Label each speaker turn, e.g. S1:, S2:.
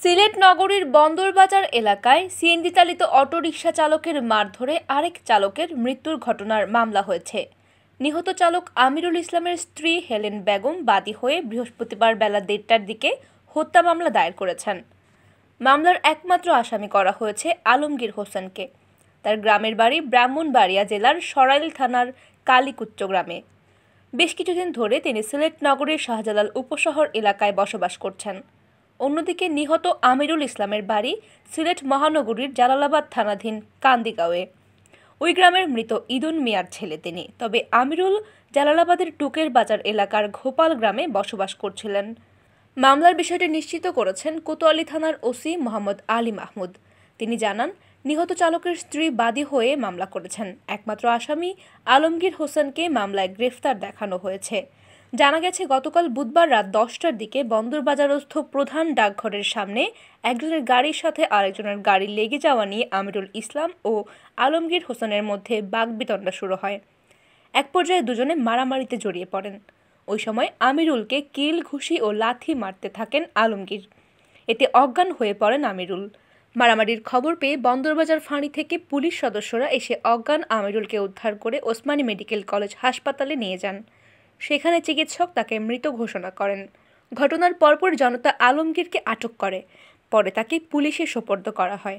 S1: সিলেট নগরীর বন্দরবাজার এলাকায় সিএনজি চালিত অটোরিকশা চালকের মারধরে আরেক চালকের মৃত্যুর ঘটনার মামলা হয়েছে। নিহত চালক আমিরুল ইসলামের স্ত্রী হেলেন বেগম বাদী হয়ে বৃহস্পতিবার বেলা ১:৩০টার দিকে হত্যা মামলা দায়ের করেছেন। মামলার একমাত্র আসামি করা হয়েছে আলমগীর হোসেনকে। তার গ্রামের বাড়ি ব্রাহ্মণবাড়িয়া জেলার সরাইল থানার কালীকুচ্চ গ্রামে। বেশ কিছুদিন ধরে তিনি সিলেট নগরীর শাহজালাল উপশহর এলাকায় বসবাস করছেন। অন্যদিকে নিহত আমিরুল ইসলামের বাড়ি সিলেট মহানগরীর জালালাবাদ থানাধীন কান্দিগাঁওয়ে। ওই গ্রামের মৃত ইদুন মিয়ার ছেলে তিনি। তবে আমিরুল জালালাবাদের টুকের বাজার এলাকার ঘোপাল গ্রামে বসবাস করছিলেন। মামলার বিষয়টি নিশ্চিত করেছেন কোতোয়ালি থানার ওসি মোহাম্মদ আলী মাহমুদ। তিনি জানান, নিহত চালকের স্ত্রী বাদী হয়ে মামলা করেছেন। একমাত্র আসামি আলমগীর হোসেনকে মামলায় গ্রেফতার দেখানো হয়েছে। জানা গেছে, গতকাল বুধবার রাত ১০টার দিকে বন্দরবাজারস্থ প্রধান ডাকঘরের সামনে একজনের গাড়ির সাথে আরেকজনের গাড়ি লেগে যাওয়া নিয়ে আমিরুল ইসলাম ও আলমগীর হোসেনের মধ্যে বাগবিতণ্ডা শুরু হয়। এক পর্যায়ে দুজনে মারামারিতে জড়িয়ে পড়েন। ওই সময় আমিরুলকে কিল, ঘুষি ও লাথি মারতে থাকেন আলমগীর। এতে অজ্ঞান হয়ে পড়েন আমিরুল। মারামারির খবর পেয়ে বন্দরবাজার ফাঁড়ি থেকে পুলিশ সদস্যরা এসে অজ্ঞান আমিরুলকে উদ্ধার করে ওসমানী মেডিকেল কলেজ হাসপাতালে নিয়ে যান। সেখানে চিকিৎসক তাকে মৃত ঘোষণা করেন। ঘটনার পরপর জনতা আলমগীরকে আটক করে। পরে তাকে পুলিশে সোপর্দ করা হয়।